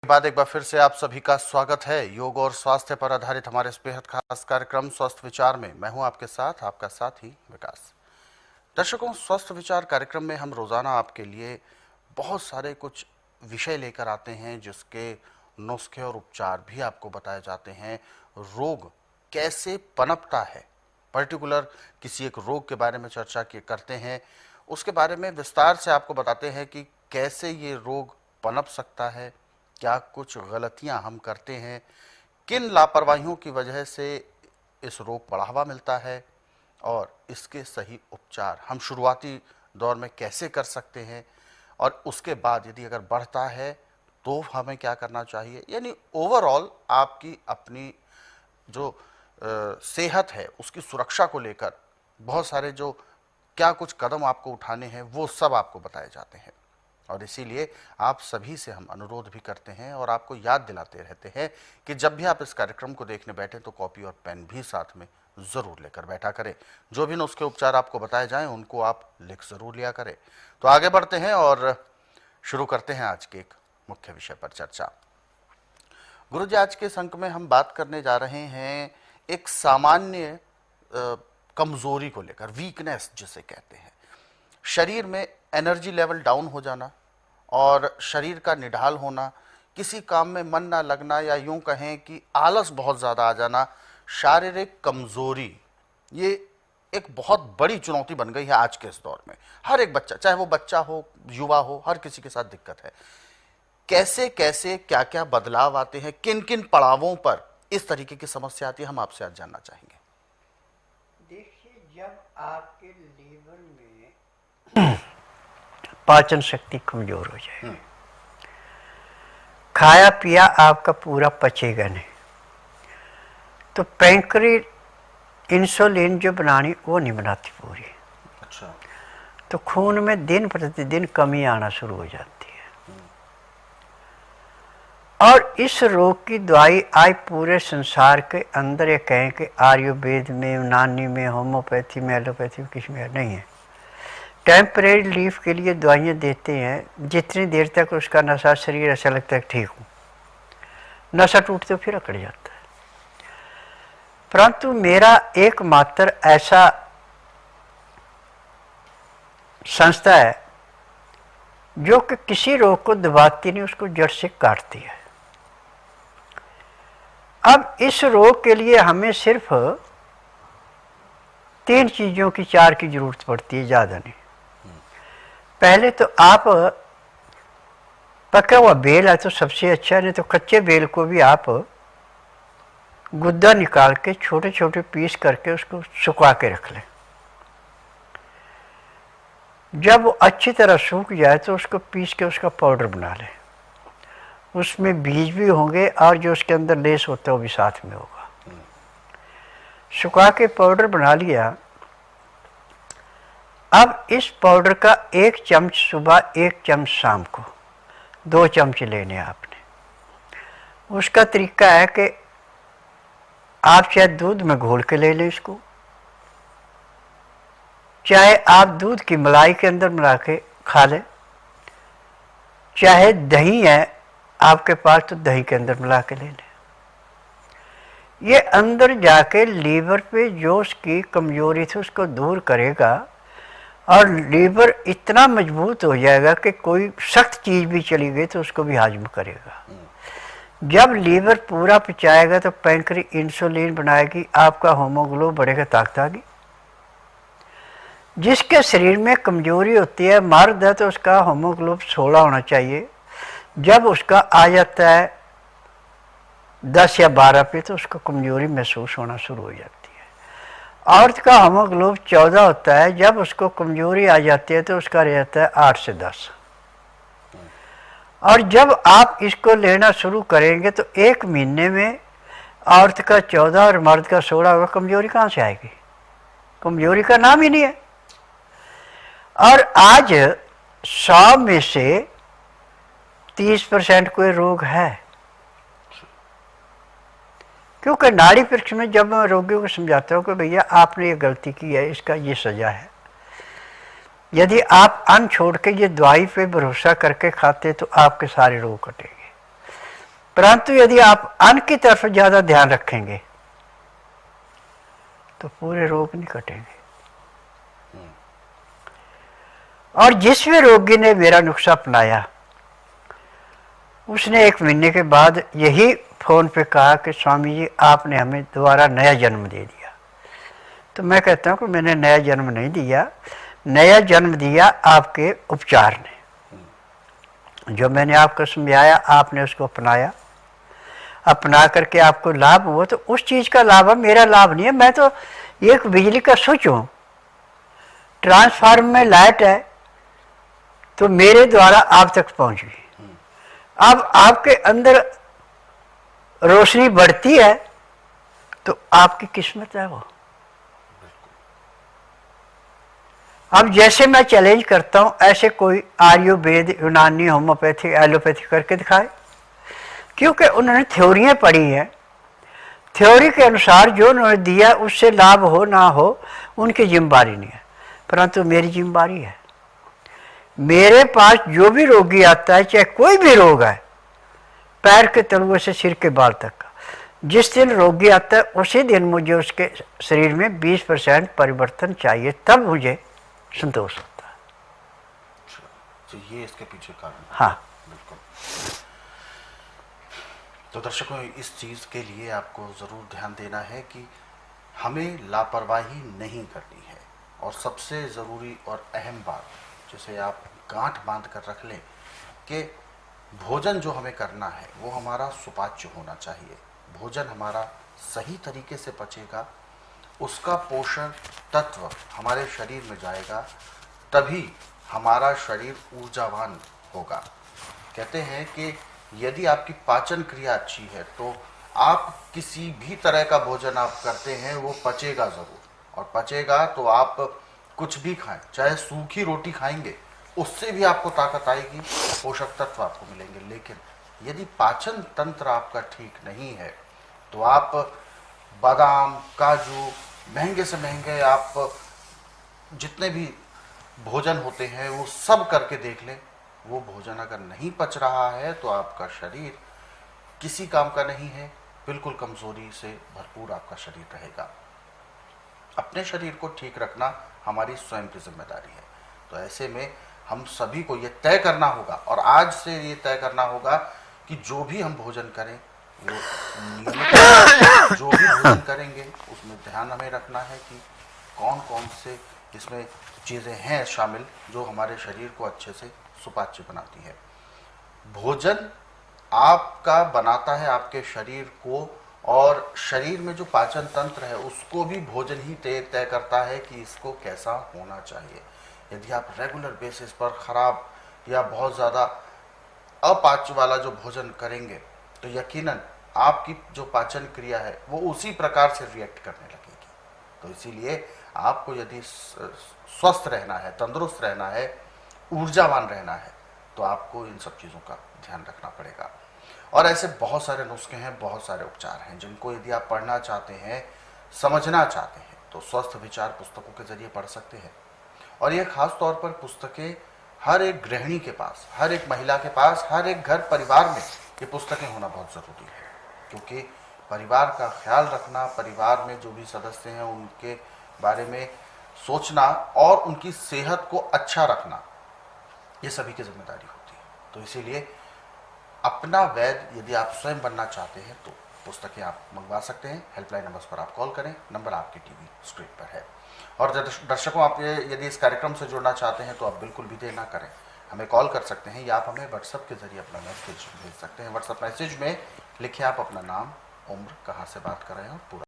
बाद एक बार फिर से आप सभी का स्वागत है योग और स्वास्थ्य पर आधारित हमारे इस बेहद खास कार्यक्रम स्वस्थ विचार में। मैं हूं आपके साथ, आपका साथी विकास। दर्शकों, स्वस्थ विचार कार्यक्रम में हम रोजाना आपके लिए बहुत सारे कुछ विषय लेकर आते हैं, जिसके नुस्खे और उपचार भी आपको बताए जाते हैं। रोग कैसे पनपता है, पर्टिकुलर किसी एक रोग के बारे में चर्चा करते हैं, उसके बारे में विस्तार से आपको बताते हैं कि कैसे ये रोग पनप सकता है, क्या कुछ गलतियां हम करते हैं, किन लापरवाहियों की वजह से इस रोग बढ़ावा मिलता है और इसके सही उपचार हम शुरुआती दौर में कैसे कर सकते हैं, और उसके बाद यदि अगर बढ़ता है तो हमें क्या करना चाहिए। यानी ओवरऑल आपकी अपनी जो सेहत है उसकी सुरक्षा को लेकर बहुत सारे जो क्या कुछ कदम आपको उठाने हैं वो सब आपको बताए जाते हैं। और इसीलिए आप सभी से हम अनुरोध भी करते हैं और आपको याद दिलाते रहते हैं कि जब भी आप इस कार्यक्रम को देखने बैठे तो कॉपी और पेन भी साथ में ज़रूर लेकर बैठा करें। जो भी नुस्खे उपचार आपको बताए जाएं उनको आप लिख ज़रूर लिया करें। तो आगे बढ़ते हैं और शुरू करते हैं आज के एक मुख्य विषय पर चर्चा। गुरु जी, आज के इस अंक में हम बात करने जा रहे हैं एक सामान्य कमज़ोरी को लेकर, वीकनेस जिसे कहते हैं। शरीर में एनर्जी लेवल डाउन हो जाना और शरीर का निढाल होना, किसी काम में मन ना लगना, या यूं कहें कि आलस बहुत ज़्यादा आ जाना, शारीरिक कमज़ोरी, ये एक बहुत बड़ी चुनौती बन गई है आज के इस दौर में। हर एक बच्चा, चाहे वो बच्चा हो, युवा हो, हर किसी के साथ दिक्कत है। कैसे कैसे क्या क्या बदलाव आते हैं, किन किन पड़ावों पर इस तरीके की समस्या आती है, हम आपसे आज जानना चाहेंगे। देखिए, जब आपके लीवर में पाचन शक्ति कमजोर हो जाए, खाया पिया आपका पूरा पचेगा नहीं, तो पैंक्रियाज इंसुलिन जो बनानी वो नहीं बनाती पूरी। अच्छा। तो खून में दिन प्रतिदिन कमी आना शुरू हो जाती है। और इस रोग की दवाई आज पूरे संसार के अंदर, ये कहें कि आयुर्वेद में, यूनानी में, होम्योपैथी में, एलोपैथी में, किसी में नहीं है। टेम्परेरी रिलीफ के लिए दवाइयाँ देते हैं, जितनी देर तक उसका नशा शरीर ऐसा लगता है ठीक हूँ, नशा टूटते तो फिर अकड़ जाता है। परंतु मेरा एकमात्र ऐसा संस्था है जो कि किसी रोग को दबाती नहीं, उसको जड़ से काटती है। अब इस रोग के लिए हमें सिर्फ 3 चीज़ों की, 4 की जरूरत पड़ती है, ज़्यादा नहीं। पहले तो आप पका हुआ बेल है तो सबसे अच्छा, नहीं तो कच्चे बेल को भी आप गुद्दा निकाल के छोटे छोटे पीस करके उसको सुखा के रख लें। जब वो अच्छी तरह सूख जाए तो उसको पीस के उसका पाउडर बना लें। उसमें बीज भी होंगे और जो उसके अंदर लेस होता है वो भी साथ में होगा। सुखा के पाउडर बना लिया। अब इस पाउडर का 1 चम्मच सुबह, 1 चम्मच शाम को, 2 चम्मच लेने आपने। उसका तरीका है कि आप चाहे दूध में घोल के ले लें इसको, चाहे आप दूध की मलाई के अंदर मिला के खा लें, चाहे दही है आपके पास तो दही के अंदर मिला के ले लें। ये अंदर जाके लीवर पे जो उसकी कमजोरी थी उसको दूर करेगा और लीवर इतना मजबूत हो जाएगा कि कोई सख्त चीज़ भी चली गई तो उसको भी हाजम करेगा। जब लीवर पूरा पचाएगा तो पैंक्रियाज इंसुलिन बनाएगी, आपका होमोग्लोबिन बढ़ेगा, ताकत आएगी। जिसके शरीर में कमजोरी होती है, मर्द है तो उसका होमोग्लोबिन 16 होना चाहिए। जब उसका आ जाता है 10 या 12 पे तो उसको कमजोरी महसूस होना शुरू हो जाती है। औरत का होमोग्लोबिन 14 होता है, जब उसको कमजोरी आ जाती है तो उसका रहता है 8 से 10। और जब आप इसको लेना शुरू करेंगे तो 1 महीने में औरत का 14 और मर्द का 16 होगा। कमजोरी कहाँ से आएगी? कमजोरी का नाम ही नहीं है। और आज 100 में से 30% कोई रोग है, क्योंकि नाड़ी परीक्षा में जब मैं रोगियों को समझाता हूँ कि भैया आपने ये गलती की है, इसका ये सजा है। यदि आप अन्न छोड़ के ये दवाई पे भरोसा करके खाते तो आपके सारे रोग कटेंगे। परंतु यदि आप अन्न की तरफ ज़्यादा ध्यान रखेंगे तो पूरे रोग नहीं कटेंगे। और जिस भी रोगी ने मेरा नुस्खा अपनाया उसने 1 महीने के बाद यही फ़ोन पे कहा कि स्वामी जी आपने हमें दोबारा नया जन्म दे दिया। तो मैं कहता हूँ कि मैंने नया जन्म नहीं दिया, नया जन्म दिया आपके उपचार ने। जो मैंने आपको समझाया आपने उसको अपनाया, अपना करके आपको लाभ हुआ तो उस चीज़ का लाभ है, मेरा लाभ नहीं है। मैं तो एक बिजली का स्विच हूँ, ट्रांसफार्मर में लाइट है तो मेरे द्वारा आप तक पहुँच गई। अब आपके अंदर रोशनी बढ़ती है तो आपकी किस्मत है वो। अब जैसे मैं चैलेंज करता हूँ ऐसे कोई आयुर्वेद, यूनानी, होम्योपैथी, एलोपैथी करके दिखाए, क्योंकि उन्होंने थ्योरियाँ पढ़ी हैं। थ्योरी के अनुसार जो उन्होंने दिया उससे लाभ हो ना हो उनकी जिम्मेदारी नहीं है, परंतु मेरी जिम्मेदारी है। मेरे पास जो भी रोगी आता है, चाहे कोई भी रोग है, पैर के तलुए से सिर के बाल तक का, जिस दिन रोगी आता है उसी दिन मुझे उसके शरीर में 20% परिवर्तन चाहिए, तब मुझे संतोष होता है। तो ये इसके पीछे कारण है। हाँ, बिल्कुल। तो दर्शकों, इस चीज़ के लिए आपको ज़रूर ध्यान देना है कि हमें लापरवाही नहीं करनी है। और सबसे ज़रूरी और अहम बात, जिसे आप गांठ बांध कर रख लें, कि भोजन जो हमें करना है वो हमारा सुपाच्य होना चाहिए। भोजन हमारा सही तरीके से पचेगा, उसका पोषण तत्व हमारे शरीर में जाएगा, तभी हमारा शरीर ऊर्जावान होगा। कहते हैं कि यदि आपकी पाचन क्रिया अच्छी है तो आप किसी भी तरह का भोजन आप करते हैं वो पचेगा ज़रूर, और पचेगा तो आप कुछ भी खाएं, चाहे सूखी रोटी खाएंगे उससे भी आपको ताकत आएगी, पोषक तत्व आपको मिलेंगे। लेकिन यदि पाचन तंत्र आपका ठीक नहीं है तो आप बादाम, काजू, महंगे से महंगे आप जितने भी भोजन होते हैं वो सब करके देख लें, वो भोजन अगर नहीं पच रहा है तो आपका शरीर किसी काम का नहीं है, बिल्कुल कमजोरी से भरपूर आपका शरीर रहेगा। अपने शरीर को ठीक रखना हमारी स्वयं की जिम्मेदारी है। तो ऐसे में हम सभी को ये तय करना होगा, और आज से ये तय करना होगा कि जो भी हम भोजन करें वो नियमित, जो भी भोजन करेंगे उसमें ध्यान हमें रखना है कि कौन कौन से इसमें चीज़ें हैं शामिल जो हमारे शरीर को अच्छे से सुपाच्य बनाती है। भोजन आपका बनाता है आपके शरीर को, और शरीर में जो पाचन तंत्र है उसको भी भोजन ही तय करता है कि इसको कैसा होना चाहिए। यदि आप रेगुलर बेसिस पर खराब या बहुत ज़्यादा अपाच्य वाला जो भोजन करेंगे तो यकीनन आपकी जो पाचन क्रिया है वो उसी प्रकार से रिएक्ट करने लगेगी। तो इसीलिए आपको यदि स्वस्थ रहना है, तंदुरुस्त रहना है, ऊर्जावान रहना है, तो आपको इन सब चीज़ों का ध्यान रखना पड़ेगा। और ऐसे बहुत सारे नुस्खे हैं, बहुत सारे उपचार हैं जिनको यदि आप पढ़ना चाहते हैं, समझना चाहते हैं तो स्वस्थ विचार पुस्तकों के जरिए पढ़ सकते हैं। और ये खास तौर पर पुस्तकें हर एक गृहिणी के पास, हर एक महिला के पास, हर एक घर परिवार में ये पुस्तकें होना बहुत ज़रूरी है, क्योंकि परिवार का ख्याल रखना, परिवार में जो भी सदस्य हैं उनके बारे में सोचना और उनकी सेहत को अच्छा रखना, ये सभी की जिम्मेदारी होती है। तो इसीलिए अपना वैद्य यदि आप स्वयं बनना चाहते हैं तो पुस्तकें आप मंगवा सकते हैं। हेल्पलाइन नंबर्स पर आप कॉल करें, नंबर आपकी टीवी स्क्रीन पर है। और दर्शकों, आप यदि इस कार्यक्रम से जुड़ना चाहते हैं तो आप बिल्कुल भी देर ना करें, हमें कॉल कर सकते हैं या आप हमें व्हाट्सएप के जरिए अपना मैसेज भेज सकते हैं। व्हाट्सएप मैसेज में लिखिए आप अपना नाम, उम्र, कहाँ से बात कर रहे हैं और पूरा